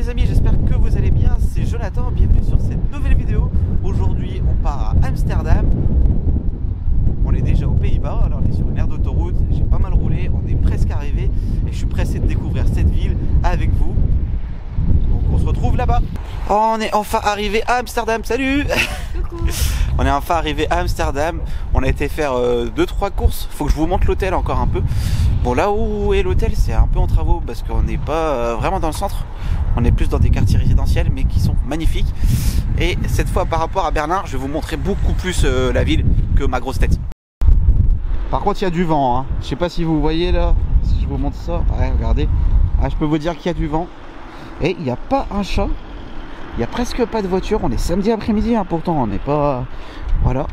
les amis, j'espère que vous allez bien, c'est Jonathan, bienvenue sur cette nouvelle vidéo. Aujourd'hui on part à Amsterdam. On est déjà aux Pays-Bas, alors on est sur une aire d'autoroute, j'ai pas mal roulé, on est presque arrivé et je suis pressé de découvrir cette ville avec vous. Donc on se retrouve là-bas. Oh, on est enfin arrivé à Amsterdam, salut. Coucou. On est enfin arrivé à Amsterdam, on a été faire 2-3 courses, faut que je vous montre l'hôtel encore un peu. Bon, là où est l'hôtel c'est un peu en travaux parce qu'on n'est pas vraiment dans le centre, on est plus dans des quartiers résidentiels mais qui sont magnifiques. Et cette fois par rapport à Berlin, je vais vous montrer beaucoup plus la ville que ma grosse tête. Par contre il y a du vent, hein. Je sais pas si vous voyez là, si je vous montre ça, ouais, regardez, ah, je peux vous dire qu'il y a du vent. Et il n'y a pas un chat, il n'y a presque pas de voiture, on est samedi après-midi, hein, pourtant on n'est pas... Voilà,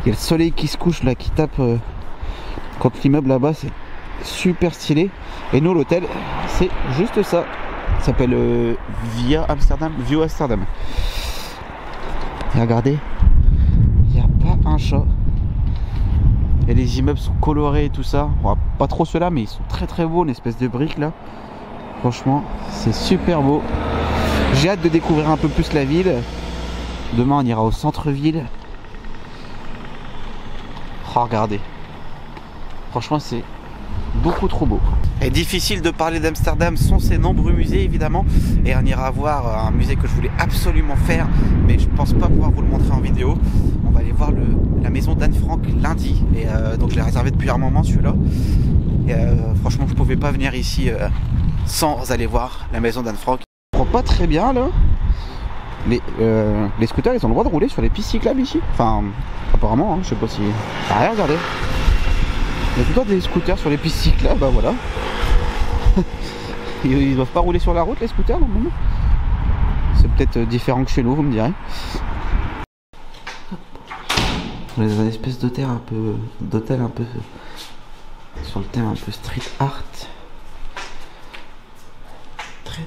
il y a le soleil qui se couche là, qui tape contre l'immeuble là-bas, c'est super stylé. Et nous l'hôtel, c'est juste ça, ça s'appelle Via Amsterdam, View Amsterdam. Et regardez, il n'y a pas un chat. Et les immeubles sont colorés et tout ça, bon, pas trop ceux-là mais ils sont très très beaux, une espèce de brique là. Franchement, c'est super beau. J'ai hâte de découvrir un peu plus la ville. Demain, on ira au centre-ville. Oh, regardez. Franchement, c'est beaucoup trop beau. Et difficile de parler d'Amsterdam sans ses nombreux musées, évidemment. Et on ira voir un musée que je voulais absolument faire, mais je pense pas pouvoir vous le montrer en vidéo. On va aller voir la maison d'Anne Frank lundi. Et donc, je l'ai réservé depuis un moment, celui-là. Et franchement, je pouvais pas venir ici sans aller voir la maison d'Anne Frank. Je comprends pas très bien là. Les scooters ils ont le droit de rouler sur les pistes cyclables ici. Enfin apparemment, hein, je sais pas si... Ah, rien, regardez. Il y a tout le temps des scooters sur les pistes cyclables, bah voilà. Ils doivent pas rouler sur la route les scooters normalement. C'est peut-être différent que chez nous, vous me direz. On est dans une espèce d'hôtel un peu sur le thème un peu street art.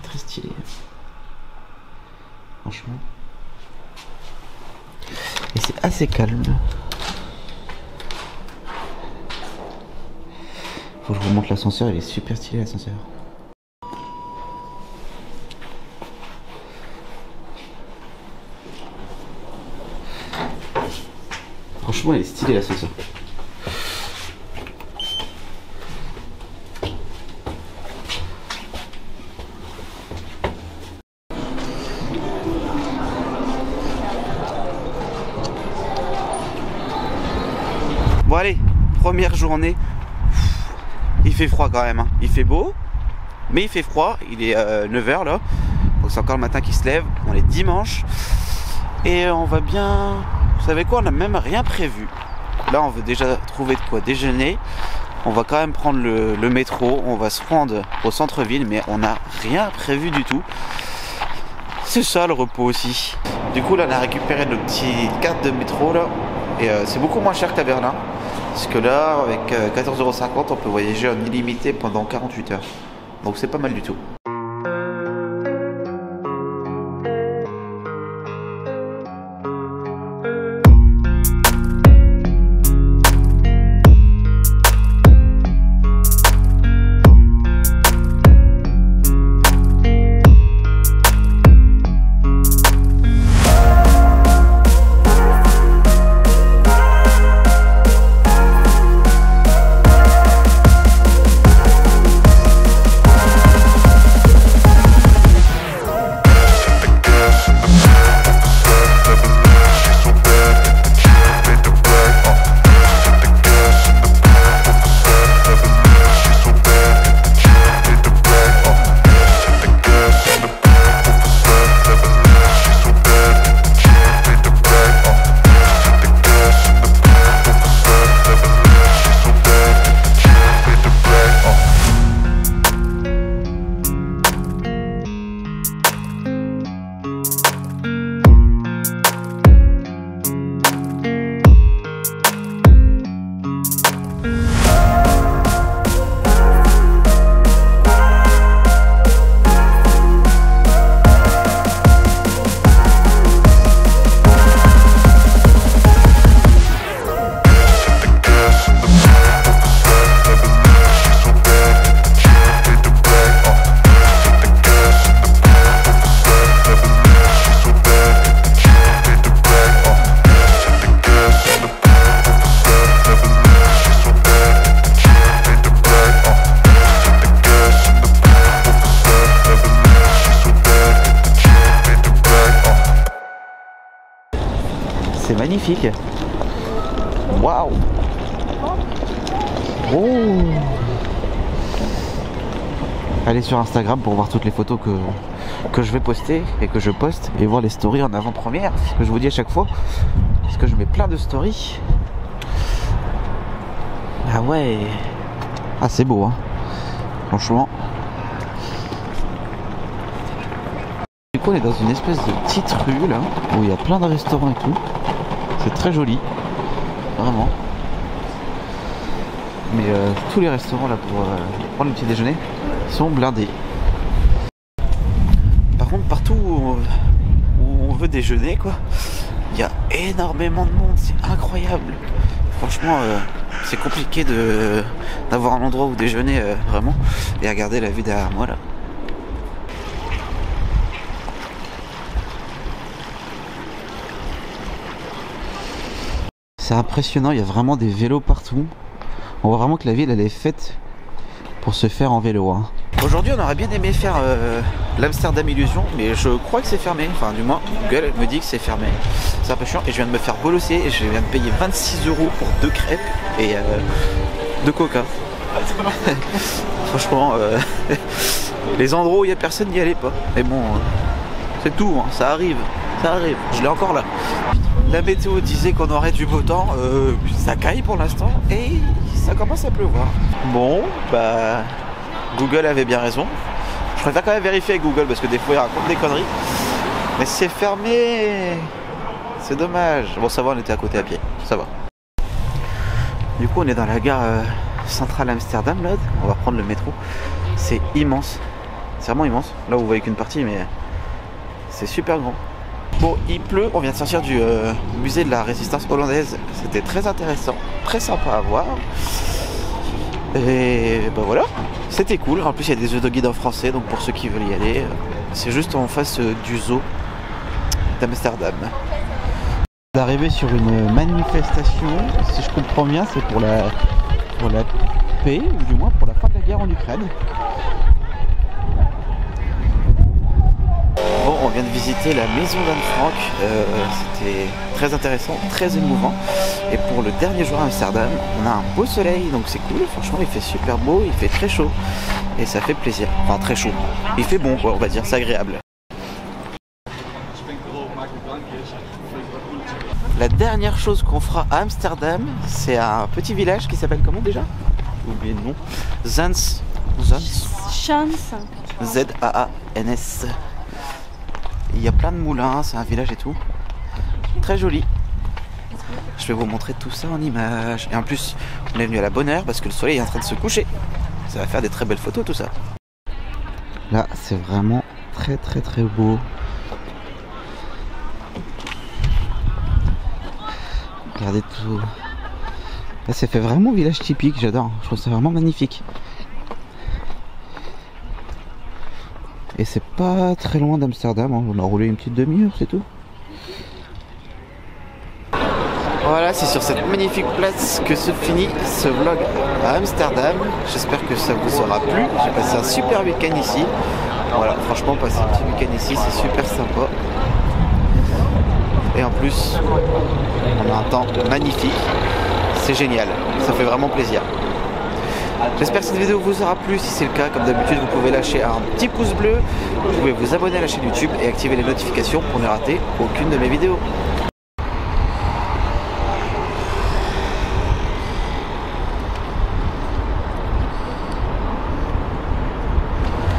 Très stylé, franchement, et c'est assez calme. Faut que je vous montre l'ascenseur, il est super stylé l'ascenseur. Franchement il est stylé l'ascenseur. Bon allez, première journée, il fait froid quand même, hein. Il fait beau, mais il fait froid, il est 9 h là, donc c'est encore le matin qui se lève, on est dimanche, et on va bien, vous savez quoi, on n'a même rien prévu. Là on veut déjà trouver de quoi déjeuner, on va quand même prendre le métro, on va se rendre au centre-ville, mais on n'a rien prévu du tout. C'est ça le repos aussi. Du coup là on a récupéré notre petite carte de métro là, et c'est beaucoup moins cher qu'à Berlin. Parce que là, avec 14,50 €, on peut voyager en illimité pendant 48 heures. Donc c'est pas mal du tout. C'est magnifique. Waouh. Oh. Allez sur Instagram pour voir toutes les photos que je vais poster et que je poste et voir les stories en avant-première, ce que je vous dis à chaque fois, parce que je mets plein de stories. Ah ouais. Ah c'est beau hein. Franchement. Du coup on est dans une espèce de petite rue là, où il y a plein de restaurants et tout. C'est très joli. Vraiment. Mais tous les restaurants là pour prendre le petit déjeuner sont blindés. Par contre partout où on veut déjeuner quoi, il y a énormément de monde, c'est incroyable. Franchement c'est compliqué d'avoir un endroit où déjeuner vraiment et regarder la vue derrière moi là. C'est impressionnant, il y a vraiment des vélos partout. On voit vraiment que la ville elle est faite pour se faire en vélo hein. Aujourd'hui on aurait bien aimé faire l'Amsterdam Illusion, mais je crois que c'est fermé. Enfin du moins Google me dit que c'est fermé. C'est un peu chiant et je viens de me faire bolosser et je viens de payer 26 € pour 2 crêpes et 2 coca. Franchement les endroits où il n'y a personne n'y allez pas. Mais bon c'est tout hein, ça arrive. Je l'ai encore là. La météo disait qu'on aurait du beau temps, ça caille pour l'instant et ça commence à pleuvoir. Bon, bah Google avait bien raison. Je préfère quand même vérifier avec Google parce que des fois il raconte des conneries. Mais c'est fermé. C'est dommage. Bon ça va, on était à côté à pied, ça va. Du coup on est dans la gare centrale Amsterdam là. On va prendre le métro. C'est immense. C'est vraiment immense. Là vous voyez qu'une partie mais c'est super grand. Bon, il pleut, on vient de sortir du musée de la résistance hollandaise. C'était très intéressant, très sympa à voir. Et ben voilà, c'était cool. En plus, il y a des audio guides en français, donc pour ceux qui veulent y aller, c'est juste en face du zoo d'Amsterdam. D'arriver sur une manifestation, si je comprends bien, c'est pour la paix, ou du moins pour la fin de la guerre en Ukraine. Bon, on vient de visiter la maison d'Anne Frank, c'était très intéressant, très émouvant. Et pour le dernier jour à Amsterdam, on a un beau soleil, donc c'est cool. Franchement, il fait super beau, il fait très chaud. Et ça fait plaisir. Enfin, très chaud. Il fait bon, quoi, on va dire, c'est agréable. La dernière chose qu'on fera à Amsterdam, c'est un petit village qui s'appelle comment déjà? J'ai oublié le nom. Zaans. Z-A-A-N-S. Il y a plein de moulins, c'est un village et tout. Très joli. Je vais vous montrer tout ça en images. Et en plus, on est venu à la bonne heure parce que le soleil est en train de se coucher. Ça va faire des très belles photos tout ça. Là, c'est vraiment très beau. Regardez tout. Là, ça fait vraiment village typique, j'adore. Je trouve ça vraiment magnifique. Et c'est pas très loin d'Amsterdam, hein. On a roulé une petite demi-heure, c'est tout. Voilà, c'est sur cette magnifique place que se finit ce vlog à Amsterdam. J'espère que ça vous aura plu. J'ai passé un super week-end ici. Voilà, franchement, passer un petit week-end ici, c'est super sympa. Et en plus, on a un temps magnifique. C'est génial, ça fait vraiment plaisir. J'espère que cette vidéo vous aura plu. Si c'est le cas, comme d'habitude, vous pouvez lâcher un petit pouce bleu. Vous pouvez vous abonner à la chaîne YouTube et activer les notifications pour ne rater aucune de mes vidéos.